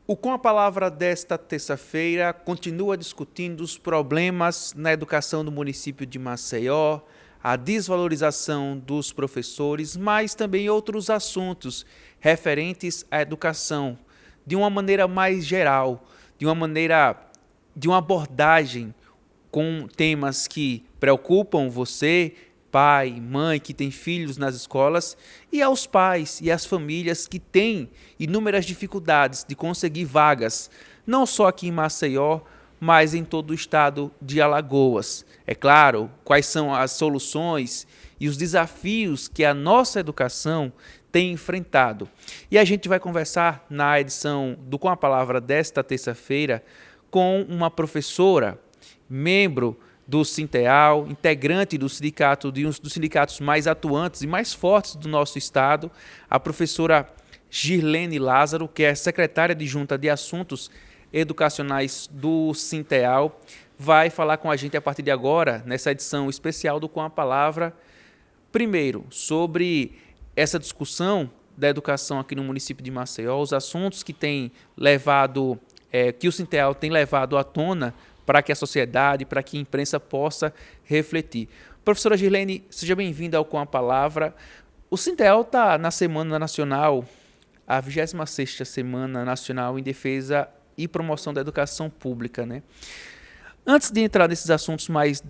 O Com a Palavra desta terça-feira continua discutindo os problemas na educação do município de Maceió, a desvalorização dos professores, mas também outros assuntos referentes à educação, de uma maneira mais geral, de uma abordagem com temas que preocupam você, pai, mãe, que tem filhos nas escolas, e aos pais e às famílias que têm inúmeras dificuldades de conseguir vagas, não só aqui em Maceió, mas em todo o estado de Alagoas. É claro, quais são as soluções e os desafios que a nossa educação tem enfrentado. E a gente vai conversar na edição do Com a Palavra desta terça-feira com uma professora, membro do Sinteal, integrante do sindicato, de um dos sindicatos mais atuantes e mais fortes do nosso estado, a professora Girlene Lázaro, que é secretária adjunta de Assuntos Educacionais do Sinteal, vai falar com a gente a partir de agora, nessa edição especial do Com a Palavra, primeiro, sobre essa discussão da educação aqui no município de Maceió, os assuntos que tem levado, que o Sinteal tem levado à tona para que a sociedade, para que a imprensa possa refletir. Professora Girlene, seja bem-vinda ao Com a Palavra. O Sinteal está na Semana Nacional, a 26ª Semana Nacional em Defesa e Promoção da Educação Pública, né? Antes de entrar nesses assuntos mais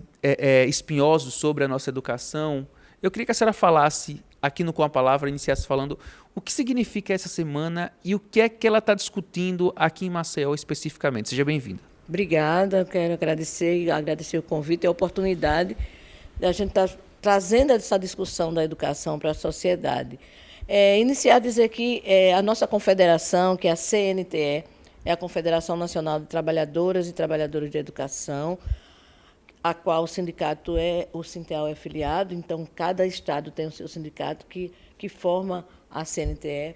espinhosos sobre a nossa educação, eu queria que a senhora falasse aqui no Com a Palavra, iniciasse falando o que significa essa semana e o que é que ela está discutindo aqui em Maceió especificamente. Seja bem-vinda. Obrigada, quero agradecer o convite e a oportunidade de a gente estar trazendo essa discussão da educação para a sociedade. Iniciar a dizer que a nossa confederação, que é a CNTE, é a Confederação Nacional de Trabalhadoras e Trabalhadores de Educação, a qual o Sinteal é filiado, então cada estado tem o seu sindicato que forma a CNTE.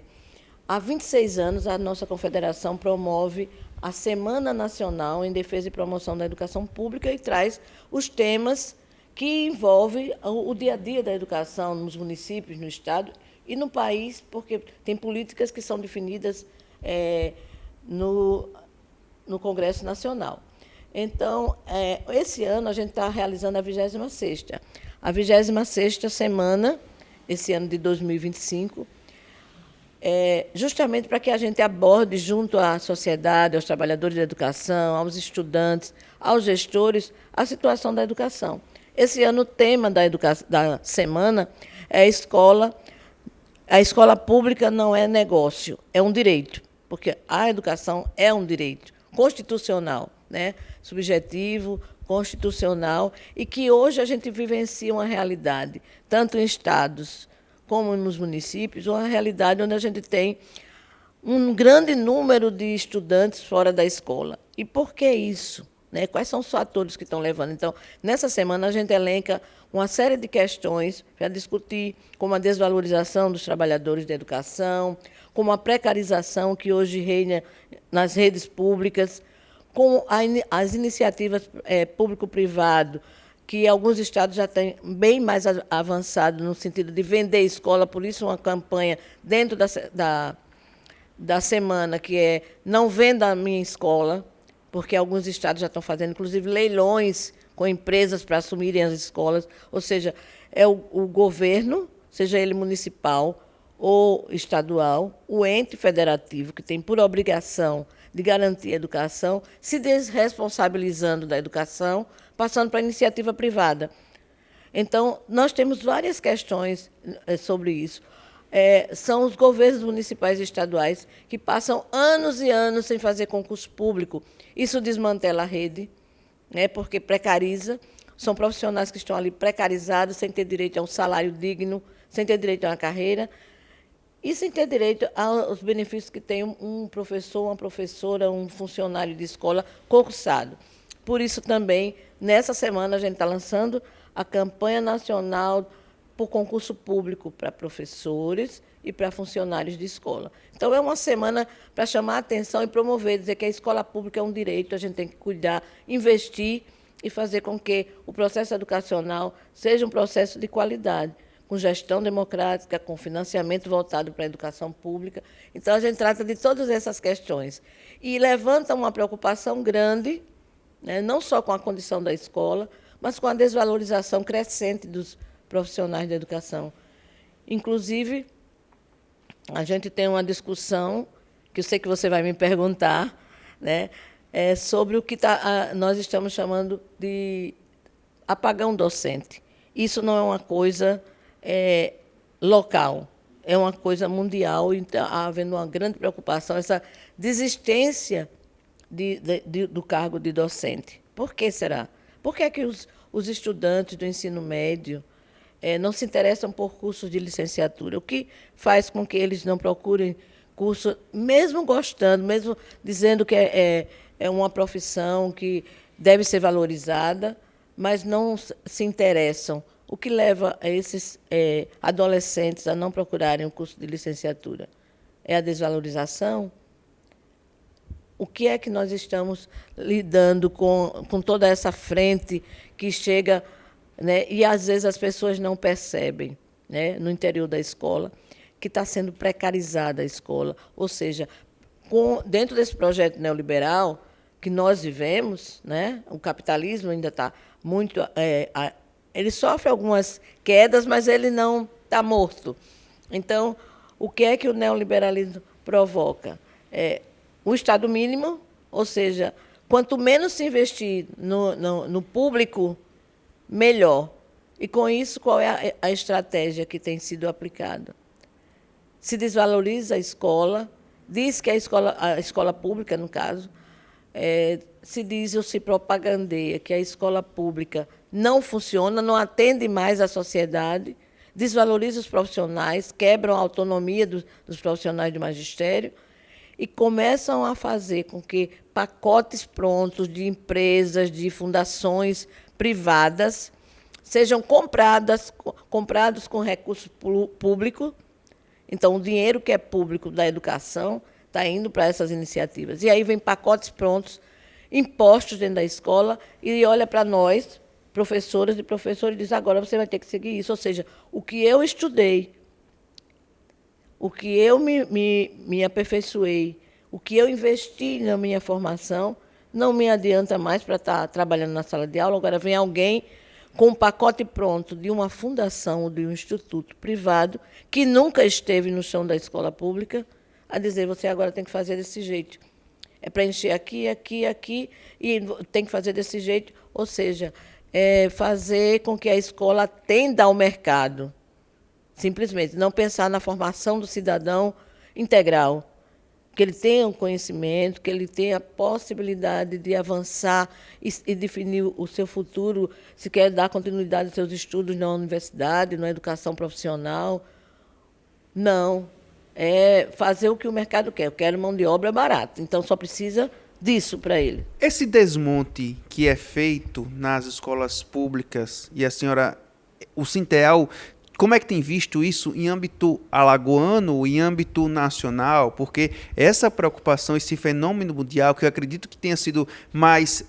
Há 26 anos, a nossa confederação promove a Semana Nacional em Defesa e Promoção da Educação Pública e traz os temas que envolvem o dia a dia da educação nos municípios, no estado e no país, porque tem políticas que são definidas no Congresso Nacional. Então, esse ano a gente está realizando a 26ª. A 26ª semana, esse ano de 2025, justamente para que a gente aborde junto à sociedade, aos trabalhadores da educação, aos estudantes, aos gestores, a situação da educação. Esse ano o tema da semana é a escola pública não é negócio, é um direito, porque a educação é um direito constitucional, né? Subjetivo, constitucional, e que hoje a gente vivencia uma realidade, tanto em estados como nos municípios, uma realidade onde a gente tem um grande número de estudantes fora da escola. E por que isso? Né? Quais são os fatores que estão levando? Então, nessa semana, a gente elenca uma série de questões para discutir, como a desvalorização dos trabalhadores da educação, como a precarização que hoje reina nas redes públicas, com as iniciativas público-privado, que alguns estados já têm bem mais avançado no sentido de vender escola, por isso uma campanha dentro da semana, que é Não Venda a Minha Escola, porque alguns estados já estão fazendo, inclusive, leilões com empresas para assumirem as escolas, ou seja, é o governo, seja ele municipal ou estadual, o ente federativo, que tem por obrigação de garantir a educação, se desresponsabilizando da educação, passando para a iniciativa privada. Então, nós temos várias questões sobre isso. São os governos municipais e estaduais que passam anos e anos sem fazer concurso público. Isso desmantela a rede, né, porque precariza. São profissionais que estão ali precarizados, sem ter direito a um salário digno, sem ter direito a uma carreira, e sem ter direito aos benefícios que tem um professor, uma professora, um funcionário de escola concursado. Por isso, também, nessa semana, a gente está lançando a campanha nacional por concurso público para professores e para funcionários de escola. Então, é uma semana para chamar a atenção e promover, dizer que a escola pública é um direito, a gente tem que cuidar, investir e fazer com que o processo educacional seja um processo de qualidade. com gestão democrática, com financiamento voltado para a educação pública. Então, a gente trata de todas essas questões. E levanta uma preocupação grande, né, não só com a condição da escola, mas com a desvalorização crescente dos profissionais da educação. Inclusive, a gente tem uma discussão, que eu sei que você vai me perguntar, né, sobre o que nós estamos chamando de apagão docente. Isso não é uma coisa local, é uma coisa mundial, então, havendo uma grande preocupação, essa desistência do cargo de docente. Por que será? Por que é que os estudantes do ensino médio não se interessam por cursos de licenciatura? O que faz com que eles não procurem curso, mesmo gostando, mesmo dizendo que é uma profissão que deve ser valorizada, mas não se interessam? O que leva a esses adolescentes a não procurarem um curso de licenciatura? É a desvalorização? O que é que nós estamos lidando com toda essa frente que chega, né, e, às vezes, as pessoas não percebem, né, no interior da escola, que está sendo precarizada a escola. Ou seja, dentro desse projeto neoliberal que nós vivemos, né, o capitalismo ainda está muito... ele sofre algumas quedas, mas ele não está morto. Então, o que é que o neoliberalismo provoca? O Estado mínimo, ou seja, quanto menos se investir no público, melhor. E, com isso, qual é a estratégia que tem sido aplicada? Se desvaloriza a escola, diz que a escola pública, no caso, se diz ou se propagandeia que a escola pública não funciona, não atende mais à sociedade, desvaloriza os profissionais, quebram a autonomia dos profissionais de magistério e começam a fazer com que pacotes prontos de empresas, de fundações privadas sejam comprados com recurso público. Então, o dinheiro que é público da educação está indo para essas iniciativas. E aí vem pacotes prontos, impostos dentro da escola, e olha para nós, professoras e professores, e diz: agora você vai ter que seguir isso. Ou seja, o que eu estudei, o que eu me aperfeiçoei, o que eu investi na minha formação, não me adianta mais para estar trabalhando na sala de aula. Agora vem alguém com um pacote pronto de uma fundação ou de um instituto privado que nunca esteve no chão da escola pública, a dizer: você agora tem que fazer desse jeito. É preencher aqui, aqui, aqui, e tem que fazer desse jeito. Ou seja, fazer com que a escola atenda ao mercado. Simplesmente, não pensar na formação do cidadão integral, que ele tenha um conhecimento, que ele tenha a possibilidade de avançar e definir o seu futuro, se quer dar continuidade aos seus estudos na universidade, na educação profissional. Não. É fazer o que o mercado quer. Eu quero mão de obra barata, então só precisa disso para ele. Esse desmonte que é feito nas escolas públicas, e a senhora, o Sinteal, como é que tem visto isso em âmbito alagoano, em âmbito nacional? Porque essa preocupação, esse fenômeno mundial, que eu acredito que tenha sido mais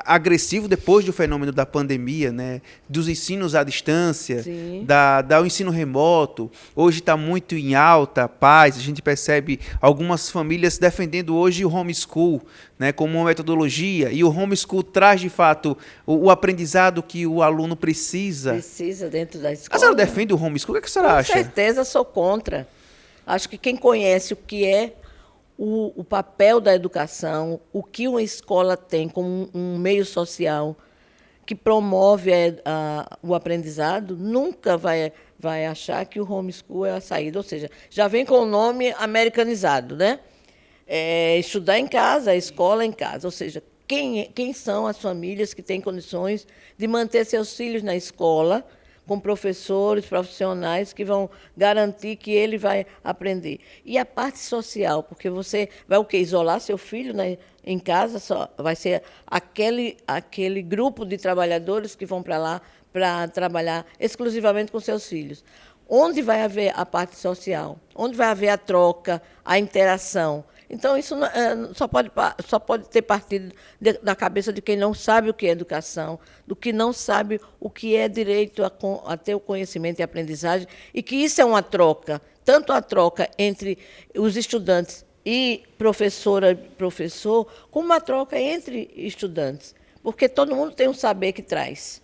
agressivo depois do fenômeno da pandemia, né? Dos ensinos à distância, do ensino remoto, hoje está muito em alta, paz. A gente percebe algumas famílias defendendo hoje o homeschool, né, como uma metodologia, e o homeschool traz, de fato, o aprendizado que o aluno precisa. Precisa dentro da escola. A senhora defende o homeschool? O que a senhora acha? Com certeza sou contra. Acho que quem conhece o que é o papel da educação, o que uma escola tem como um meio social que promove o aprendizado, nunca vai achar que o homeschool é a saída. Ou seja, já vem com o nome americanizado, né? Estudar em casa, a escola em casa. Ou seja, quem são as famílias que têm condições de manter seus filhos na escola, com professores, profissionais que vão garantir que ele vai aprender. E a parte social, porque você vai o quê? Isolar seu filho, né, em casa, só vai ser aquele grupo de trabalhadores que vão para lá para trabalhar exclusivamente com seus filhos. Onde vai haver a parte social? Onde vai haver a troca, a interação? Então, isso só pode ter partido da cabeça de quem não sabe o que é educação, do que não sabe o que é direito a ter o conhecimento e aprendizagem, e que isso é uma troca, tanto a troca entre os estudantes e professora e professor, como uma troca entre estudantes, porque todo mundo tem um saber que traz.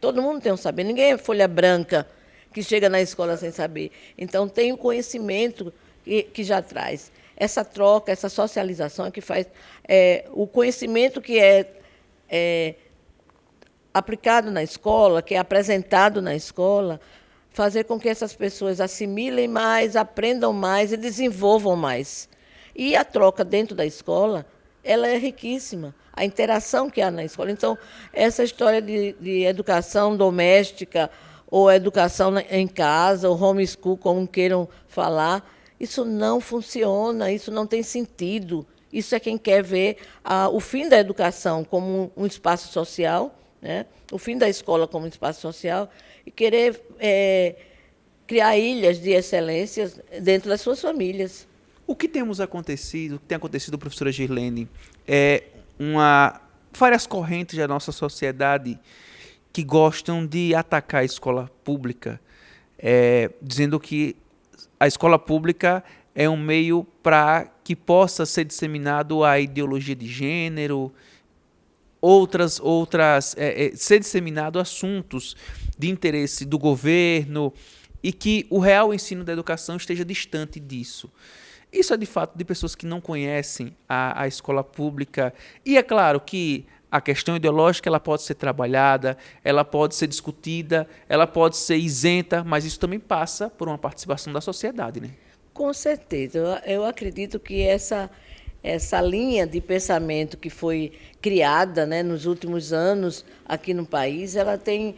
Todo mundo tem um saber, ninguém é folha branca que chega na escola sem saber. Então, tem o conhecimento que já traz. Essa troca, essa socialização é que faz o conhecimento que é aplicado na escola, que é apresentado na escola, fazer com que essas pessoas assimilem mais, aprendam mais e desenvolvam mais. E a troca dentro da escola, ela é riquíssima, a interação que há na escola. Então, essa história de educação doméstica, ou educação em casa, ou homeschool, como queiram falar, isso não funciona, isso não tem sentido. Isso é quem quer ver o fim da educação como um espaço social, né? O fim da escola como um espaço social, e querer criar ilhas de excelência dentro das suas famílias. O que tem acontecido, professora Girlene, várias correntes da nossa sociedade que gostam de atacar a escola pública, dizendo que a escola pública é um meio para que possa ser disseminado a ideologia de gênero, ser disseminado assuntos de interesse do governo, e que o real ensino da educação esteja distante disso. Isso é de fato de pessoas que não conhecem a escola pública. E é claro que a questão ideológica ela pode ser trabalhada, ela pode ser discutida, ela pode ser isenta, mas isso também passa por uma participação da sociedade, né? Com certeza. Eu acredito que essa linha de pensamento que foi criada, né, nos últimos anos aqui no país, ela tem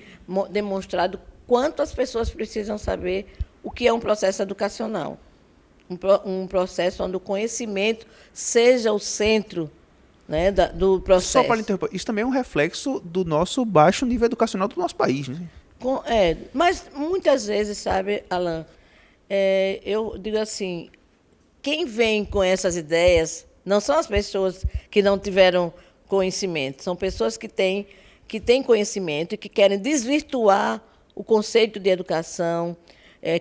demonstrado quanto as pessoas precisam saber o que é um processo educacional. Um processo onde o conhecimento seja o centro, né, do processo. Só para interromper, isso também é um reflexo do nosso baixo nível educacional do nosso país, né? Mas muitas vezes, sabe, Alan, eu digo assim, quem vem com essas ideias não são as pessoas que não tiveram conhecimento, são pessoas que têm conhecimento e que querem desvirtuar o conceito de educação,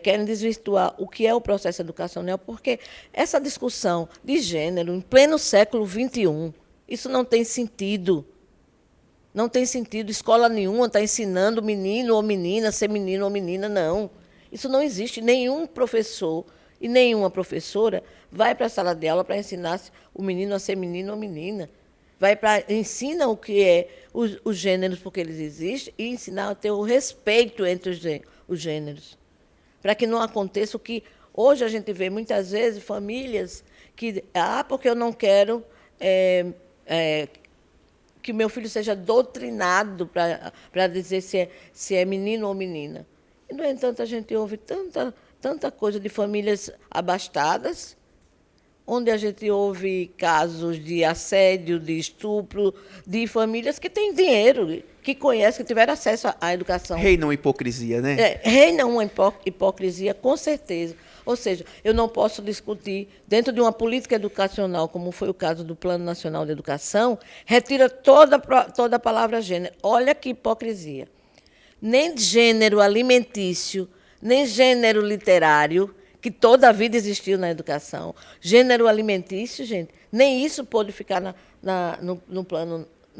querem desvirtuar o que é o processo educacional, porque essa discussão de gênero, em pleno século XXI, isso não tem sentido. Não tem sentido. Escola nenhuma está ensinando menino ou menina a ser menino ou menina, não. Isso não existe. Nenhum professor e nenhuma professora vai para a sala de aula para ensinar o menino a ser menino ou menina. Ensina o que é os gêneros, porque eles existem, e ensinar a ter o respeito entre os gêneros. Para que não aconteça o que hoje a gente vê muitas vezes, famílias que, porque eu não quero que meu filho seja doutrinado para dizer se é menino ou menina. E, no entanto, a gente ouve tanta coisa de famílias abastadas, onde a gente ouve casos de assédio, de estupro, de famílias que têm dinheiro, que conhecem, que tiveram acesso à educação. Reina uma hipocrisia, né? Reina uma hipocrisia, com certeza. Ou seja, eu não posso discutir, dentro de uma política educacional, como foi o caso do Plano Nacional de Educação, retira toda a palavra gênero. Olha que hipocrisia. Nem gênero alimentício, nem gênero literário, que toda a vida existiu na educação. Gênero alimentício, gente, nem isso pôde ficar no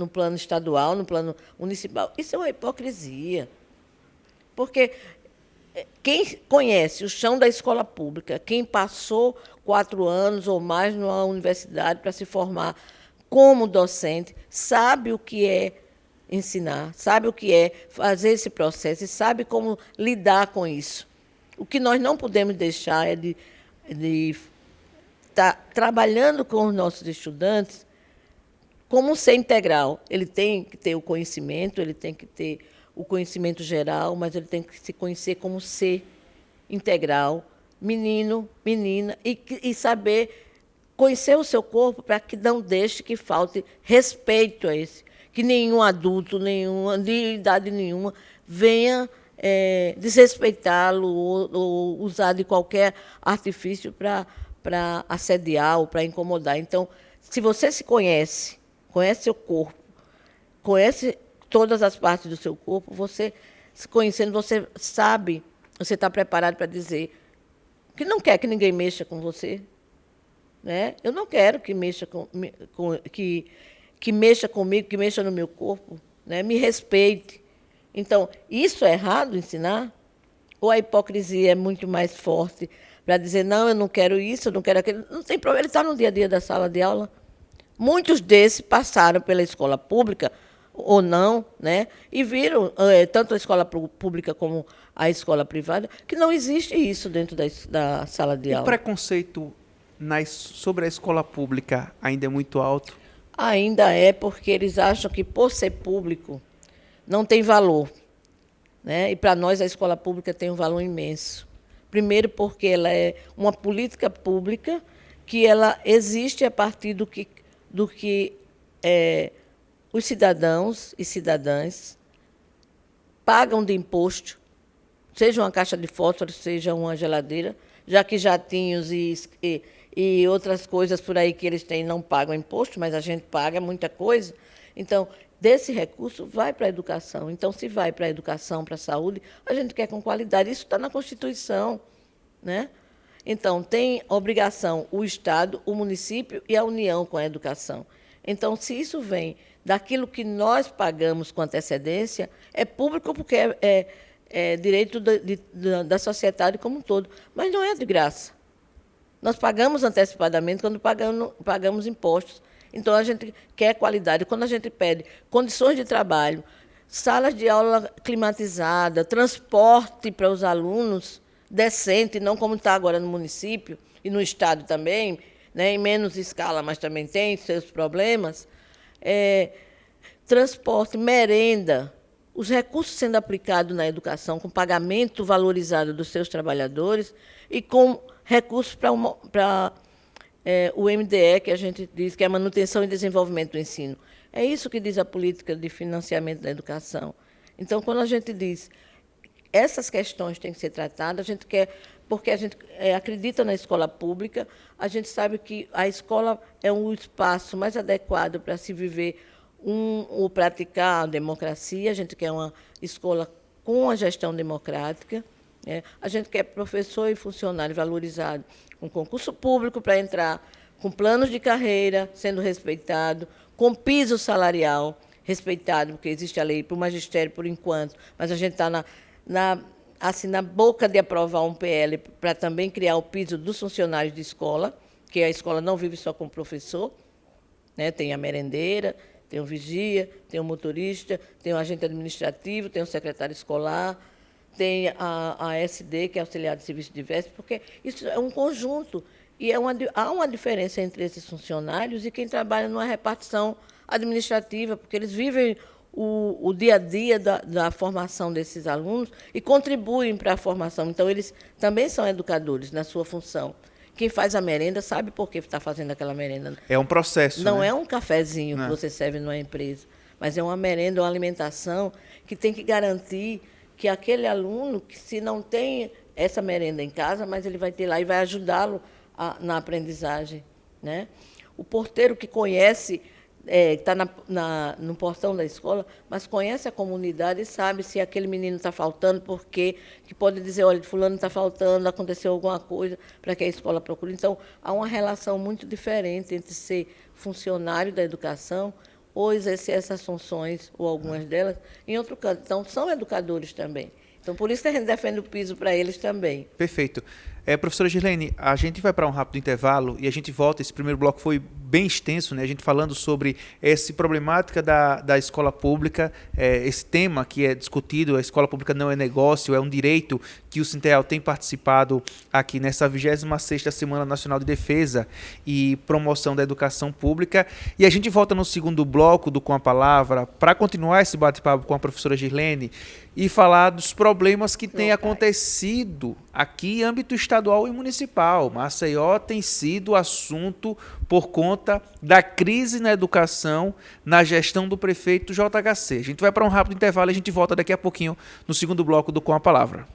plano estadual, no plano municipal. Isso é uma hipocrisia. Porque quem conhece o chão da escola pública, quem passou 4 anos ou mais numa universidade para se formar como docente, sabe o que é ensinar, sabe o que é fazer esse processo e sabe como lidar com isso. O que nós não podemos deixar é de estar trabalhando com os nossos estudantes como um ser integral. Ele tem que ter o conhecimento, ele tem que ter o conhecimento geral, mas ele tem que se conhecer como ser integral, menino, menina, e saber conhecer o seu corpo para que não deixe que falte respeito a esse, que nenhum adulto, de idade nenhuma, venha desrespeitá-lo ou usar de qualquer artifício para para assediar ou para incomodar. Então, se você se conhece, conhece seu corpo, conhece todas as partes do seu corpo, você se conhecendo, você sabe, você está preparado para dizer que não quer que ninguém mexa com você, né? Eu não quero que mexa que mexa comigo, que mexa no meu corpo, né? Me respeite. Então, isso é errado ensinar? Ou a hipocrisia é muito mais forte para dizer, não, eu não quero isso, eu não quero aquilo? Não tem problema, ele está no dia a dia da sala de aula. Muitos desses passaram pela escola pública ou não, né? E viram, tanto a escola pública como a escola privada, que não existe isso dentro da sala de aula. O preconceito sobre a escola pública ainda é muito alto? Ainda é, porque eles acham que, por ser público, não tem valor, né? E, para nós, a escola pública tem um valor imenso. Primeiro, porque ela é uma política pública que ela existe a partir do que os cidadãos e cidadãs pagam de imposto, seja uma caixa de fósforo, seja uma geladeira, já que jatinhos e outras coisas por aí que eles têm não pagam imposto, mas a gente paga muita coisa. Então, desse recurso vai para a educação. Então, se vai para a educação, para a saúde, a gente quer com qualidade. Isso está na Constituição, né? Então, tem obrigação o Estado, o município e a União com a educação. Então, se isso vem daquilo que nós pagamos com antecedência, é público porque é direito da sociedade como um todo, mas não é de graça. Nós pagamos antecipadamente quando pagamos impostos. Então, a gente quer qualidade. Quando a gente pede condições de trabalho, salas de aula climatizadas, transporte para os alunos decente, não como está agora no município e no Estado também, né, em menos escala, mas também tem seus problemas, transporte, merenda, os recursos sendo aplicados na educação, com pagamento valorizado dos seus trabalhadores e com recursos para o MDE, que a gente diz que é a manutenção e desenvolvimento do ensino. É isso que diz a política de financiamento da educação. Então, quando a gente diz essas questões têm que ser tratadas, a gente quer, porque a gente acredita na escola pública, a gente sabe que a escola é um espaço mais adequado para se viver ou praticar a democracia, a gente quer uma escola com a gestão democrática, né? A gente quer professor e funcionário valorizado com concurso público para entrar, com planos de carreira sendo respeitado, com piso salarial respeitado, porque existe a lei para o magistério por enquanto, mas a gente está na boca de aprovar um PL para também criar o piso dos funcionários de escola, que a escola não vive só com o professor, né? Tem a merendeira, tem o vigia, tem o motorista, tem o agente administrativo, tem o secretário escolar, tem a SD, que é auxiliar de serviço diverso, porque isso é um conjunto. E há uma diferença entre esses funcionários e quem trabalha numa repartição administrativa, porque eles vivem o dia a dia da formação desses alunos e contribuem para a formação. Então, eles também são educadores na sua função. Quem faz a merenda sabe por que está fazendo aquela merenda. É um processo, não, né? É um cafezinho que você serve numa empresa, mas é uma merenda, uma alimentação que tem que garantir que aquele aluno, que se não tem essa merenda em casa, mas ele vai ter lá e vai ajudá-lo na aprendizagem, né? O porteiro que conhece, está no portão da escola, mas conhece a comunidade e sabe se aquele menino está faltando, porque que pode dizer, olha, fulano está faltando, aconteceu alguma coisa, para que a escola procure. Então, há uma relação muito diferente entre ser funcionário da educação ou exercer essas funções, ou algumas delas, em outro canto. Então, são educadores também. Então, por isso que a gente defende o piso para eles também. Perfeito. Professora Girlene, a gente vai para um rápido intervalo e a gente volta. Esse primeiro bloco foi bem extenso, né? A gente falando sobre essa problemática da escola pública, esse tema que é discutido, a escola pública não é negócio, é um direito que o Sintel tem participado aqui nessa 26ª Semana Nacional de Defesa e Promoção da Educação Pública. E a gente volta no segundo bloco do Com a Palavra para continuar esse bate-papo com a professora Girlene e falar dos problemas que têm acontecido aqui em âmbito estadual e municipal. Maceió tem sido assunto por conta da crise na educação, na gestão do prefeito JHC. A gente vai para um rápido intervalo e a gente volta daqui a pouquinho no segundo bloco do Com a Palavra.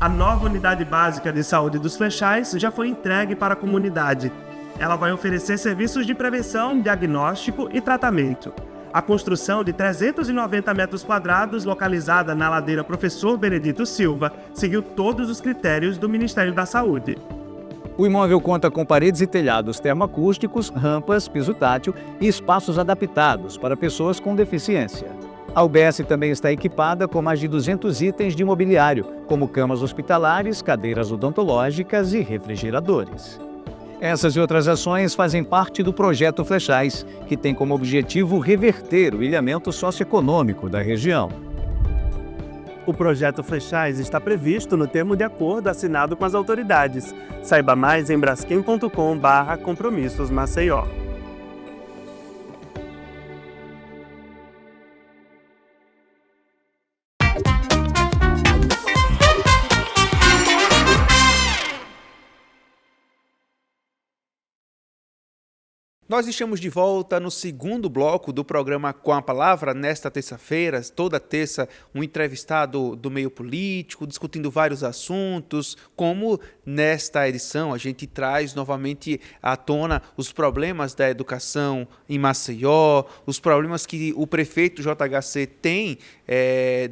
A nova unidade básica de saúde dos Flechais já foi entregue para a comunidade. Ela vai oferecer serviços de prevenção, diagnóstico e tratamento. A construção de 390 metros quadrados, localizada na ladeira Professor Benedito Silva, seguiu todos os critérios do Ministério da Saúde. O imóvel conta com paredes e telhados termoacústicos, rampas, piso tátil e espaços adaptados para pessoas com deficiência. A UBS também está equipada com mais de 200 itens de mobiliário, como camas hospitalares, cadeiras odontológicas e refrigeradores. Essas e outras ações fazem parte do Projeto Flechais, que tem como objetivo reverter o ilhamento socioeconômico da região. O Projeto Flechais está previsto no termo de acordo assinado com as autoridades. Saiba mais em braskem.com/compromissos Maceió. Nós estamos de volta no segundo bloco do programa Com a Palavra, nesta terça-feira. Toda terça, um entrevistado do meio político, discutindo vários assuntos, como nesta edição a gente traz novamente à tona os problemas da educação em Maceió, os problemas que o prefeito JHC tem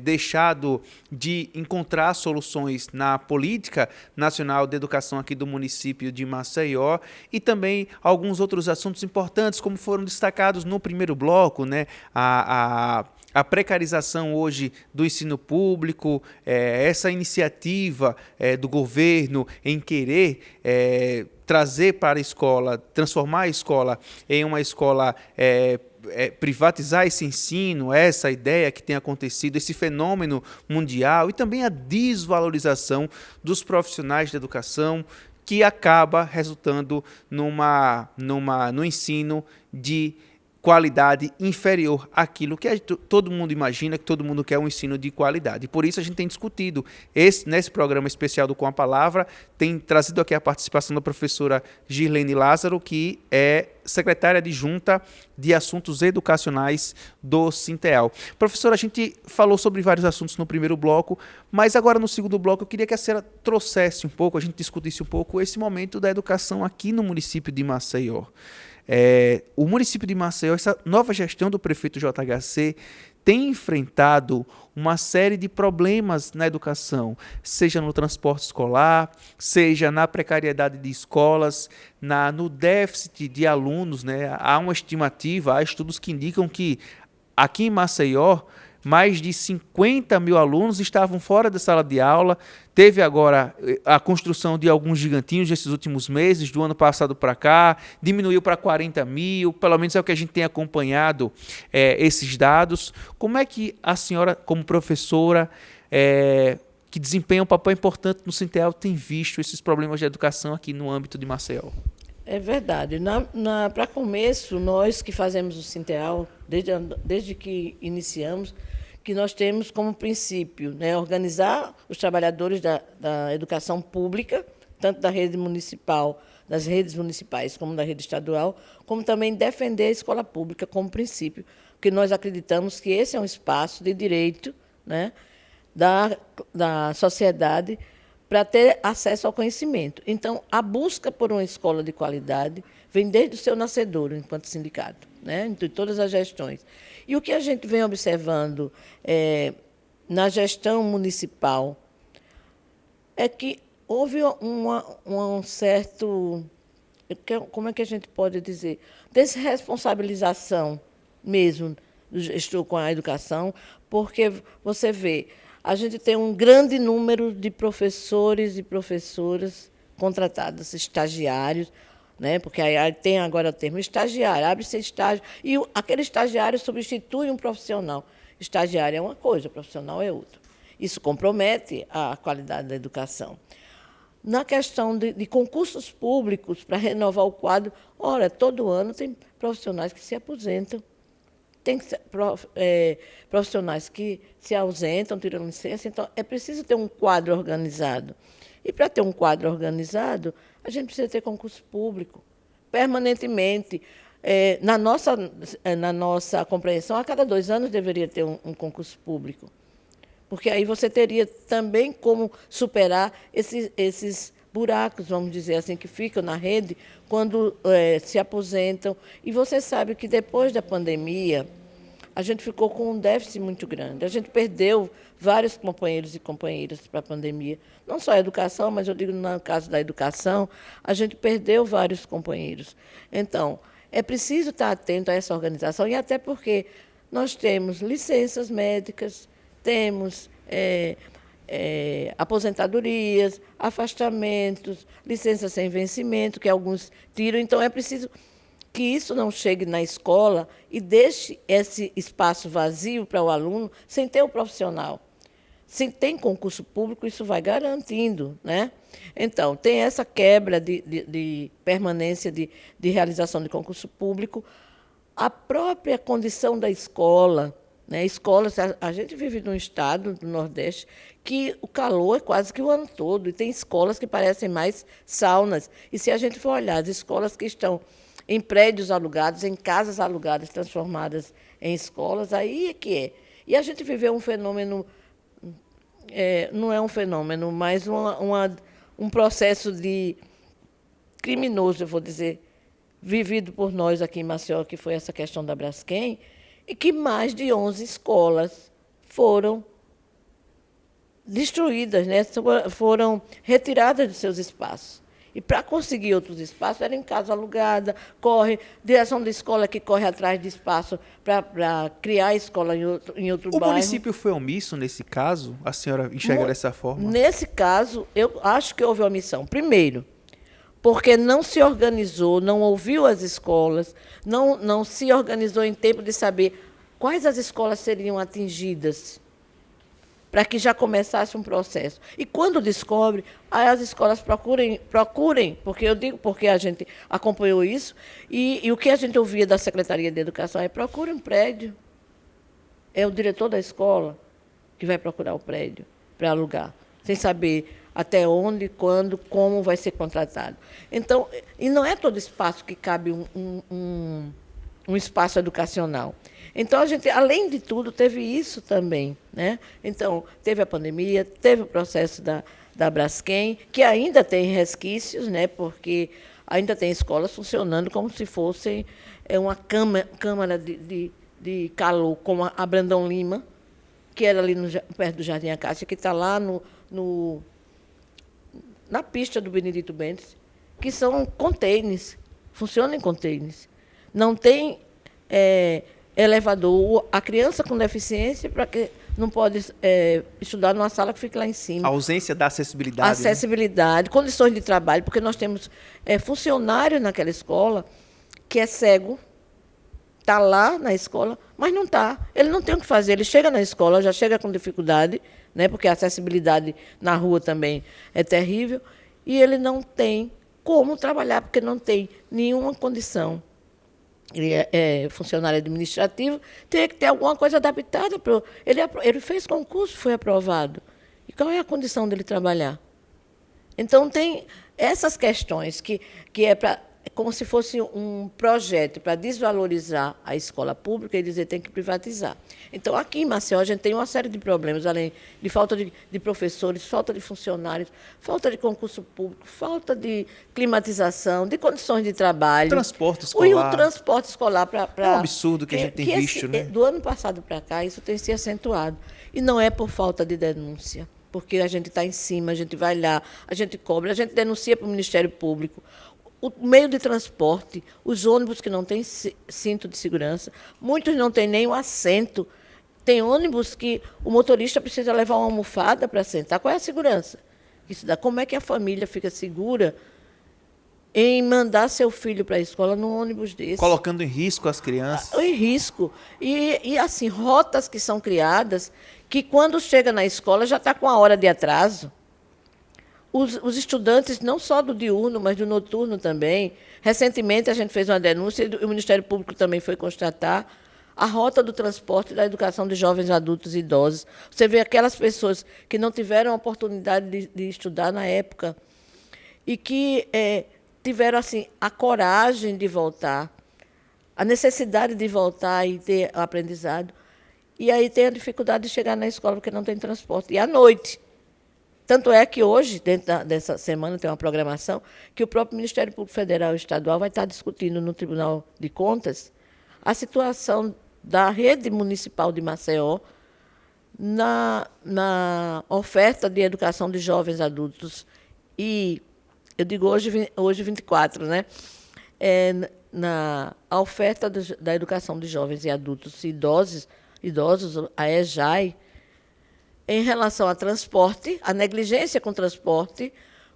deixado de encontrar soluções na política nacional de educação aqui do município de Maceió e também alguns outros assuntos importantes, como foram destacados no primeiro bloco, né? A precarização hoje do ensino público, essa iniciativa do governo em querer trazer para a escola, transformar a escola em uma escola privatizar esse ensino, essa ideia que tem acontecido, esse fenômeno mundial e também a desvalorização dos profissionais da educação, que acaba resultando no ensino de qualidade inferior àquilo que todo mundo imagina, que todo mundo quer um ensino de qualidade. Por isso a gente tem discutido, nesse programa especial do Com a Palavra, tem trazido aqui a participação da professora Girlene Lázaro, que é secretária adjunta de Assuntos Educacionais do Sinteal. Professora, a gente falou sobre vários assuntos no primeiro bloco, mas agora no segundo bloco eu queria que a senhora trouxesse um pouco, a gente discutisse um pouco esse momento da educação aqui no município de Maceió. O município de Maceió, essa nova gestão do prefeito JHC, tem enfrentado uma série de problemas na educação, seja no transporte escolar, seja na precariedade de escolas, no déficit de alunos, né? Há uma estimativa, há estudos que indicam que aqui em Maceió, mais de 50 mil alunos estavam fora da sala de aula. Teve agora a construção de alguns gigantinhos nesses últimos meses, do ano passado para cá, diminuiu para 40 mil, pelo menos é o que a gente tem acompanhado esses dados. Como é que a senhora, como professora, que desempenha um papel importante no Sinteal, tem visto esses problemas de educação aqui no âmbito de Maceió? É verdade. Para começo, nós que fazemos o Sinteal, desde que iniciamos, que nós temos como princípio, né, organizar os trabalhadores da educação pública, tanto da rede municipal, das redes municipais, como da rede estadual, como também defender a escola pública como princípio, porque nós acreditamos que esse é um espaço de direito, né, da sociedade, para ter acesso ao conhecimento. Então, a busca por uma escola de qualidade vem desde o seu nascedouro, enquanto sindicato, né, em todas as gestões. E o que a gente vem observando na gestão municipal é que houve um certo, como é que a gente pode dizer, desresponsabilização mesmo do gestor com a educação, porque você vê, a gente tem um grande número de professores e professoras contratadas, estagiários, né? Porque aí tem agora o termo estagiário, abre-se estágio, e aquele estagiário substitui um profissional. Estagiário é uma coisa, profissional é outra. Isso compromete a qualidade da educação. Na questão de concursos públicos para renovar o quadro, ora, todo ano tem profissionais que se aposentam, tem profissionais que se ausentam, tiram licença, então é preciso ter um quadro organizado. E para ter um quadro organizado, a gente precisa ter concurso público, permanentemente. Na nossa compreensão, a cada 2 anos deveria ter um concurso público, porque aí você teria também como superar esses buracos, vamos dizer assim, que ficam na rede quando se aposentam. E você sabe que depois da pandemia, a gente ficou com um déficit muito grande. A gente perdeu vários companheiros e companheiras para a pandemia. Não só a educação, mas eu digo no caso da educação, a gente perdeu vários companheiros. Então, é preciso estar atento a essa organização, e até porque nós temos licenças médicas, temos aposentadorias, afastamentos, licenças sem vencimento, que alguns tiram. Então, é preciso que isso não chegue na escola e deixe esse espaço vazio para o aluno sem ter o profissional. Se tem concurso público, isso vai garantindo, né? Então, tem essa quebra de permanência de realização de concurso público, a própria condição da escola, né? Escolas, a gente vive num estado do Nordeste que o calor é quase que o ano todo, e tem escolas que parecem mais saunas. E se a gente for olhar as escolas que estão em prédios alugados, em casas alugadas, transformadas em escolas, aí é que é. E a gente viveu um fenômeno, não é um fenômeno, mas um processo de criminoso, eu vou dizer, vivido por nós aqui em Maceió, que foi essa questão da Braskem, e que mais de 11 escolas foram destruídas, né? Foram retiradas de seus espaços. E para conseguir outros espaços, era em casa alugada, direção da escola que corre atrás de espaço para criar a escola em outro bairro. O município foi omisso nesse caso? A senhora enxerga dessa forma? Nesse caso, eu acho que houve omissão. Primeiro, porque não se organizou, não ouviu as escolas, não se organizou em tempo de saber quais as escolas seriam atingidas, para que já começasse um processo. E quando descobre, aí as escolas procurem, porque eu digo porque a gente acompanhou isso, e o que a gente ouvia da Secretaria de Educação é: procure um prédio. É o diretor da escola que vai procurar o prédio para alugar, sem saber até onde, quando, como vai ser contratado. Então, e não é todo espaço que cabe um espaço educacional. Então, a gente, além de tudo, teve isso também, né? Então, teve a pandemia, teve o processo da Braskem, que ainda tem resquícios, né? Porque ainda tem escolas funcionando como se fossem uma câmara de calor, como a Brandão Lima, que era ali perto do Jardim Acácia, que está lá na pista do Benedito Bentes, que são containers, funcionam em containers. Não tem elevador. A criança com deficiência não pode estudar numa sala que fica lá em cima. A ausência da acessibilidade. Acessibilidade, né? Condições de trabalho, porque nós temos funcionário naquela escola que é cego, está lá na escola, mas não está. Ele não tem o que fazer. Ele chega na escola, já chega com dificuldade, né, porque a acessibilidade na rua também é terrível, e ele não tem como trabalhar, porque não tem nenhuma condição. Ele é funcionário administrativo, tem que ter alguma coisa adaptada. Ele fez concurso, foi aprovado. E qual é a condição dele trabalhar? Então, tem essas questões que como se fosse um projeto para desvalorizar a escola pública e dizer que tem que privatizar. Então, aqui em Maceió, a gente tem uma série de problemas, além de falta de professores, falta de funcionários, falta de concurso público, falta de climatização, de condições de trabalho. Transporte escolar. E o transporte escolar É um absurdo que a gente tem visto, né? Do ano passado para cá, isso tem se acentuado. E não é por falta de denúncia, porque a gente está em cima, a gente vai lá, a gente cobra, a gente denuncia para o Ministério Público. O meio de transporte, os ônibus que não têm cinto de segurança, muitos não têm nem o assento. Tem ônibus que o motorista precisa levar uma almofada para sentar. Qual é a segurança? Como é que a família fica segura em mandar seu filho para a escola num ônibus desse? Colocando em risco as crianças. Em risco. E assim, rotas que são criadas, que quando chega na escola já está com a hora de atraso. Os estudantes, não só do diurno, mas do noturno também. Recentemente, a gente fez uma denúncia, e o Ministério Público também foi constatar a rota do transporte da educação de jovens, adultos e idosos. Você vê aquelas pessoas que não tiveram a oportunidade de estudar na época e que tiveram assim, a coragem de voltar, a necessidade de voltar e ter aprendizado. e aí tem a dificuldade de chegar na escola porque não tem transporte. E à noite. Tanto é que hoje, dentro dessa semana, tem uma programação que o próprio Ministério Público Federal e Estadual vai estar discutindo no Tribunal de Contas a situação da rede municipal de Maceió na oferta de educação de jovens adultos. E eu digo hoje 24, né? A oferta da educação de jovens e adultos e idosos, a EJAI, em relação ao transporte, a negligência com o transporte,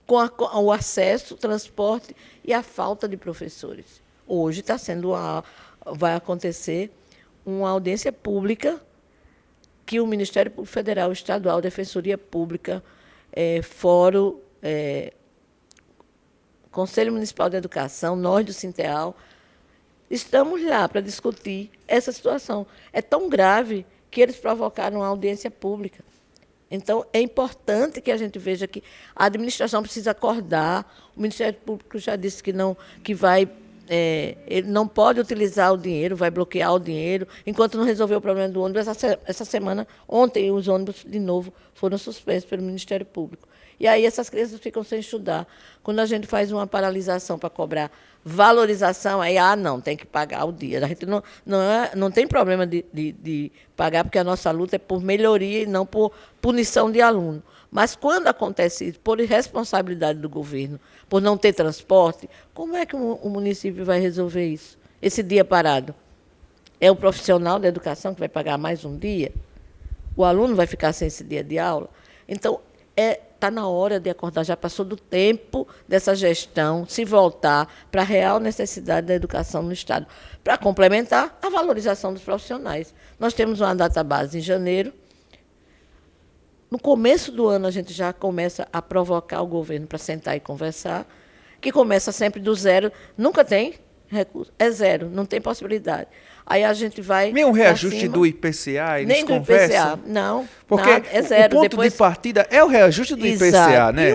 com o acesso, o transporte e a falta de professores. Hoje vai acontecer uma audiência pública que o Ministério Público Federal, Estadual, Defensoria Pública, Fórum, Conselho Municipal de Educação, nós do Sinteal, estamos lá para discutir essa situação. É tão grave que eles provocaram uma audiência pública. Então, é importante que a gente veja que a administração precisa acordar. O Ministério Público já disse ele não pode utilizar o dinheiro, vai bloquear o dinheiro, enquanto não resolver o problema do ônibus. Essa semana, ontem, os ônibus, de novo, foram suspensos pelo Ministério Público. E aí essas crianças ficam sem estudar. Quando a gente faz uma paralisação para cobrar valorização, aí, não, tem que pagar o dia. A gente não tem problema de pagar, porque a nossa luta é por melhoria e não por punição de aluno. Mas quando acontece isso, por irresponsabilidade do governo, por não ter transporte, como é que o município vai resolver isso? Esse dia parado? É o profissional da educação que vai pagar mais um dia? O aluno vai ficar sem esse dia de aula? Então, está na hora de acordar, já passou do tempo dessa gestão se voltar para a real necessidade da educação no Estado, para complementar a valorização dos profissionais. Nós temos uma database em janeiro. No começo do ano, a gente já começa a provocar o governo para sentar e conversar, que começa sempre do zero, nunca tem recurso, é zero, não tem possibilidade. Aí a gente vai... Nem um reajuste do IPCA, eles nem conversam? Do IPCA, não. Porque nada, é zero. O ponto de partida é o reajuste do IPCA, né? E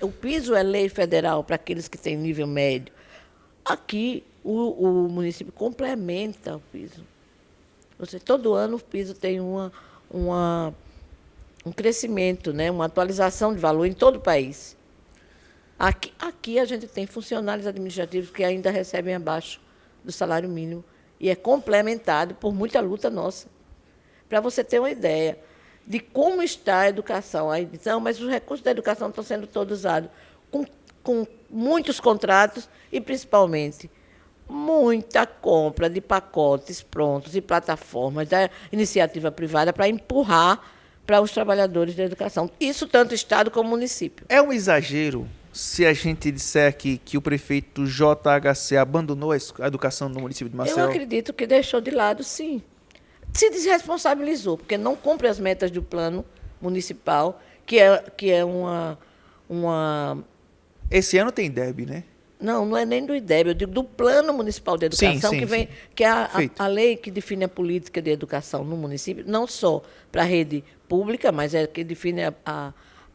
o piso é lei federal para aqueles que têm nível médio. Aqui, o município complementa o piso. Ou seja, todo ano o piso tem um crescimento, né? Uma atualização de valor em todo o país. Aqui a gente tem funcionários administrativos que ainda recebem abaixo do salário mínimo e é complementado por muita luta nossa. Para você ter uma ideia de como está a educação. Aí diz, mas os recursos da educação estão sendo todos usados com muitos contratos e, principalmente, muita compra de pacotes prontos e plataformas da iniciativa privada para empurrar para os trabalhadores da educação. Isso tanto Estado como município. É um exagero se a gente disser aqui que o prefeito JHC abandonou a educação no município de Maceió? Eu acredito que deixou de lado, sim. Se desresponsabilizou, porque não cumpre as metas do plano municipal, que é uma... Esse ano tem DEB, né? Não é nem do IDEB, eu digo do Plano Municipal de Educação, que é a lei que define a política de educação no município, não só para a rede pública, mas é que define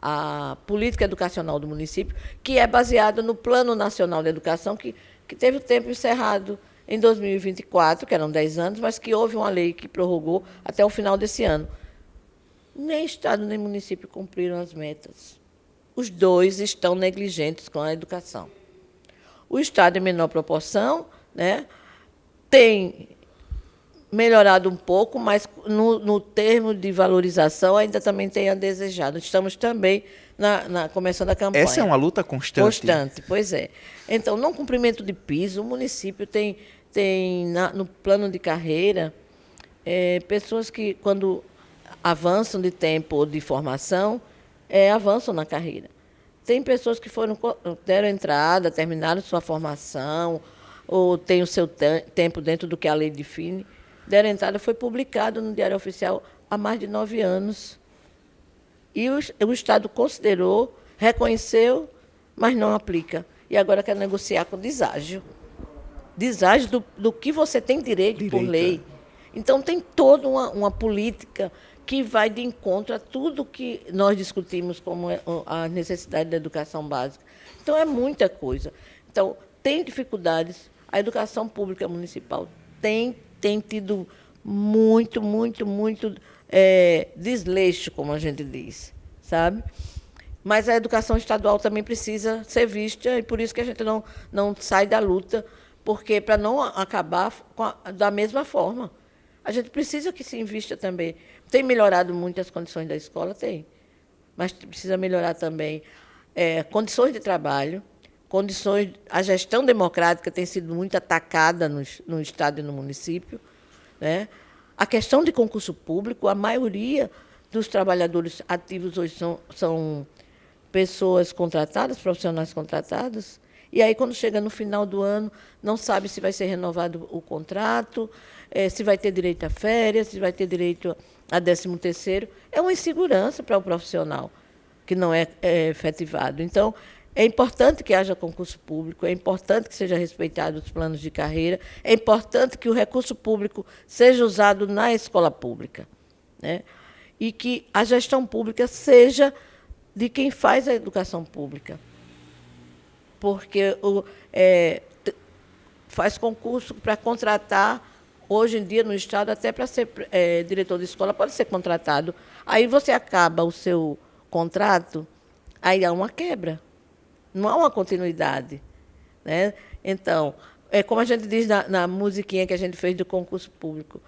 a política educacional do município, que é baseada no Plano Nacional de Educação, que teve o tempo encerrado em 2024, que eram 10 anos, mas que houve uma lei que prorrogou até o final desse ano. Nem Estado nem município cumpriram as metas. Os dois estão negligentes com a educação. O Estado, em menor proporção, né, tem melhorado um pouco, mas no termo de valorização ainda também tem a desejado. Estamos também começando a campanha. Essa é uma luta constante. Constante, pois é. Então, não cumprimento de piso, o município tem no plano de carreira, pessoas que, quando avançam de tempo ou de formação, avançam na carreira. Tem pessoas que deram entrada, terminaram sua formação, ou têm o seu tempo dentro do que a lei define. Deram entrada, foi publicado no Diário Oficial há mais de 9 anos. E o Estado considerou, reconheceu, mas não aplica. E agora quer negociar com deságio. Deságio do que você tem direito por lei. Então, tem toda uma política que vai de encontro a tudo que nós discutimos como a necessidade da educação básica. Então, é muita coisa. Então, tem dificuldades. A educação pública municipal tem tido muito desleixo, como a gente diz, sabe? Mas a educação estadual também precisa ser vista, e por isso que a gente não sai da luta, porque para não acabar da mesma forma. A gente precisa que se invista também. Tem melhorado muito as condições da escola? Tem. Mas precisa melhorar também condições de trabalho, a gestão democrática tem sido muito atacada no Estado e no município, né? A questão de concurso público, a maioria dos trabalhadores ativos hoje são pessoas contratadas, profissionais contratados, e aí, quando chega no final do ano, não sabe se vai ser renovado o contrato, se vai ter direito a férias, se vai ter direito a 13º. É uma insegurança para o profissional que não é efetivado. Então, é importante que haja concurso público, é importante que seja respeitado os planos de carreira, é importante que o recurso público seja usado na escola pública, né? E que a gestão pública seja de quem faz a educação pública. Porque faz concurso para contratar, hoje em dia, no Estado, até para ser diretor de escola, pode ser contratado. Aí você acaba o seu contrato, aí há uma quebra. Não há uma continuidade, né? Então, como a gente diz na musiquinha que a gente fez do concurso público,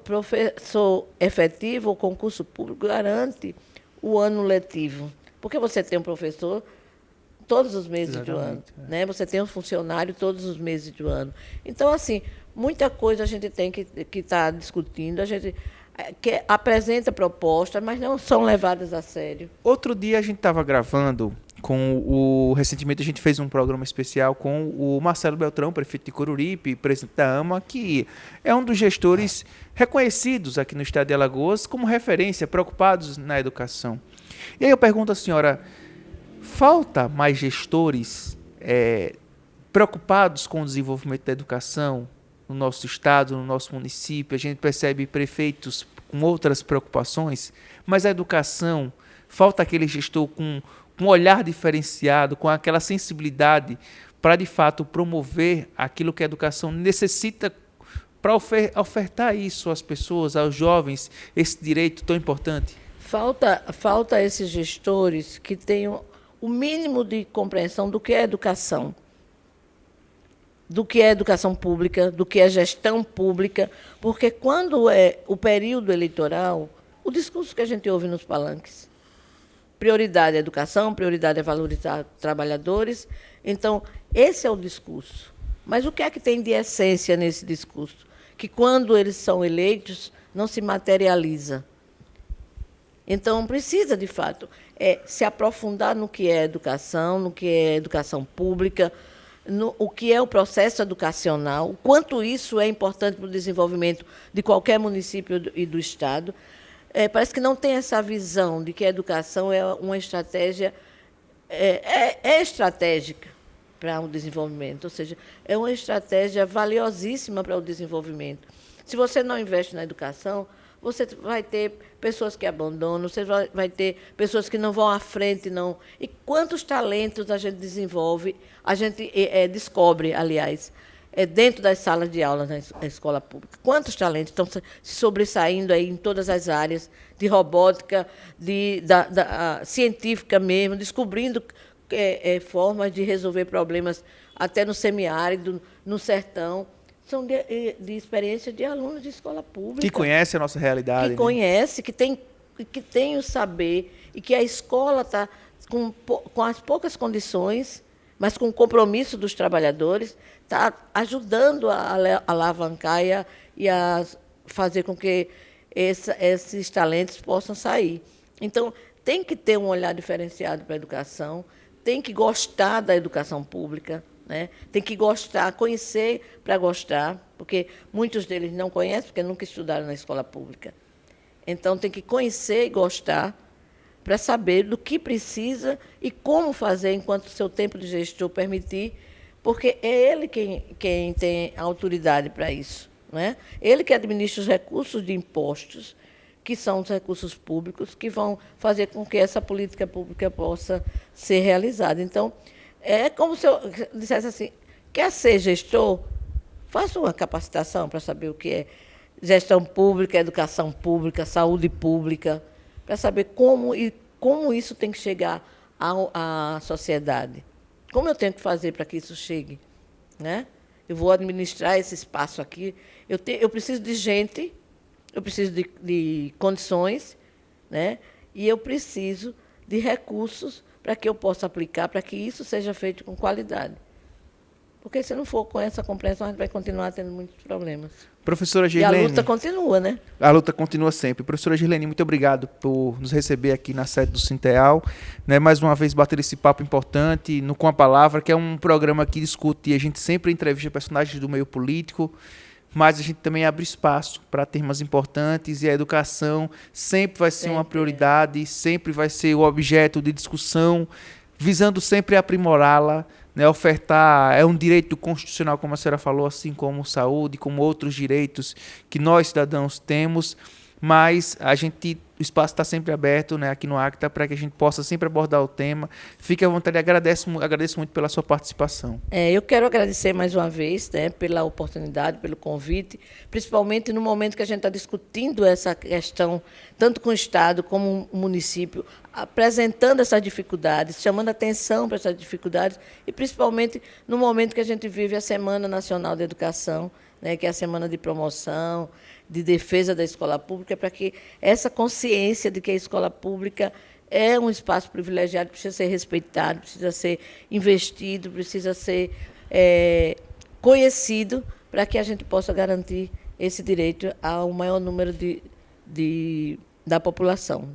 professor efetivo, o concurso público garante o ano letivo. Porque você tem um professor todos os meses do ano, né? Você tem um funcionário todos os meses do ano. Então, assim, muita coisa a gente tem que estar discutindo, a gente apresenta propostas, mas não são levadas a sério. Outro dia a gente estava gravando recentemente a gente fez um programa especial com o Marcelo Beltrão, prefeito de Coruripe, presidente da AMA, que é um dos gestores reconhecidos aqui no estado de Alagoas como referência, preocupados na educação. E aí eu pergunto à senhora, falta mais gestores preocupados com o desenvolvimento da educação no nosso estado, no nosso município? A gente percebe prefeitos com outras preocupações, mas a educação, falta aquele gestor com um olhar diferenciado, com aquela sensibilidade para, de fato, promover aquilo que a educação necessita para ofertar isso às pessoas, aos jovens, esse direito tão importante? Falta esses gestores que tenham o mínimo de compreensão do que é educação, do que é educação pública, do que é gestão pública, porque quando é o período eleitoral, o discurso que a gente ouve nos palanques, prioridade é a educação, prioridade é valorizar trabalhadores. Então, esse é o discurso. Mas o que é que tem de essência nesse discurso? Que, quando eles são eleitos, não se materializa. Então, precisa, de fato, se aprofundar no que é educação, no que é educação pública, o que é o processo educacional, o quanto isso é importante para o desenvolvimento de qualquer município e do Estado. Parece que não tem essa visão de que a educação é uma estratégia, estratégica para o desenvolvimento, ou seja, é uma estratégia valiosíssima para o desenvolvimento. Se você não investe na educação, você vai ter pessoas que abandonam, você vai ter pessoas que não vão à frente, não. E quantos talentos a gente desenvolve, a gente descobre, aliás, dentro das salas de aula na escola pública. Quantos talentos estão se sobressaindo aí em todas as áreas, de robótica, da científica mesmo, descobrindo formas de resolver problemas até no semiárido, no sertão. São de experiência de alunos de escola pública. Que conhece a nossa realidade. Que conhece, que tem o saber, e que a escola está com as poucas condições, mas com o compromisso dos trabalhadores, está ajudando a alavancar e a fazer com que esses talentos possam sair. Então, tem que ter um olhar diferenciado para a educação, tem que gostar da educação pública, né? Tem que gostar, conhecer para gostar, porque muitos deles não conhecem, porque nunca estudaram na escola pública. Então, tem que conhecer e gostar para saber do que precisa e como fazer enquanto o seu tempo de gestor permitir, porque é ele quem tem a autoridade para isso, né? Ele que administra os recursos de impostos, que são os recursos públicos, que vão fazer com que essa política pública possa ser realizada. Então, é como se eu dissesse assim, quer ser gestor? faço uma capacitação para saber o que é gestão pública, educação pública, saúde pública, para saber como isso tem que chegar à sociedade. Como eu tenho que fazer para que isso chegue, né? Eu vou administrar esse espaço aqui. Eu preciso de gente, eu preciso de condições, né? E eu preciso de recursos para que eu possa aplicar, para que isso seja feito com qualidade. Porque se não for com essa compreensão, a gente vai continuar tendo muitos problemas. Professora Girlene. E a luta continua, né? A luta continua sempre. Professora Girlene, muito obrigado por nos receber aqui na sede do Sinteal, né? Mais uma vez bater esse papo importante no Com a Palavra, que é um programa que discute, e a gente sempre entrevista personagens do meio político, mas a gente também abre espaço para temas importantes, e a educação sempre vai ser uma prioridade, sempre vai ser o objeto de discussão, visando sempre aprimorá-la, né, ofertar, é um direito constitucional, como a senhora falou, assim como saúde, como outros direitos que nós, cidadãos, temos, mas o espaço está sempre aberto, né, aqui no Acta, para que a gente possa sempre abordar o tema. Fique à vontade e agradeço muito pela sua participação. Eu quero agradecer mais uma vez, né, pela oportunidade, pelo convite, principalmente no momento que a gente está discutindo essa questão, tanto com o Estado como o município, apresentando essas dificuldades, chamando atenção para essas dificuldades, e principalmente no momento que a gente vive a Semana Nacional da Educação, né, que é a semana de promoção, de defesa da escola pública, para que essa consciência de que a escola pública é um espaço privilegiado, precisa ser respeitado, precisa ser investido, precisa ser conhecido, para que a gente possa garantir esse direito ao maior número da população.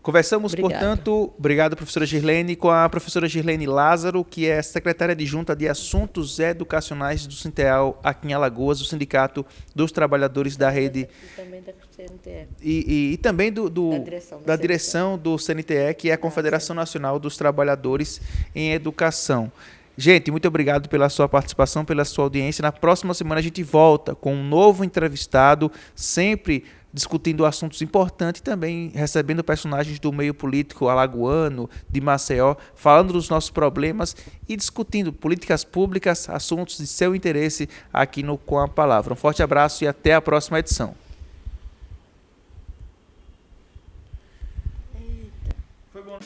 Conversamos, portanto, obrigado, professora Girlene, com a professora Girlene Lázaro, que é secretária adjunta de Assuntos Educacionais do Sinteal, aqui em Alagoas, do Sindicato dos Trabalhadores da Rede. E também da CNTE. E também da direção do CNTE, que é a Confederação Nacional dos Trabalhadores em Educação. Gente, muito obrigado pela sua participação, pela sua audiência. Na próxima semana a gente volta com um novo entrevistado, sempre discutindo assuntos importantes e também recebendo personagens do meio político alagoano, de Maceió, falando dos nossos problemas e discutindo políticas públicas, assuntos de seu interesse aqui no Com a Palavra. Um forte abraço e até a próxima edição. Foi bom.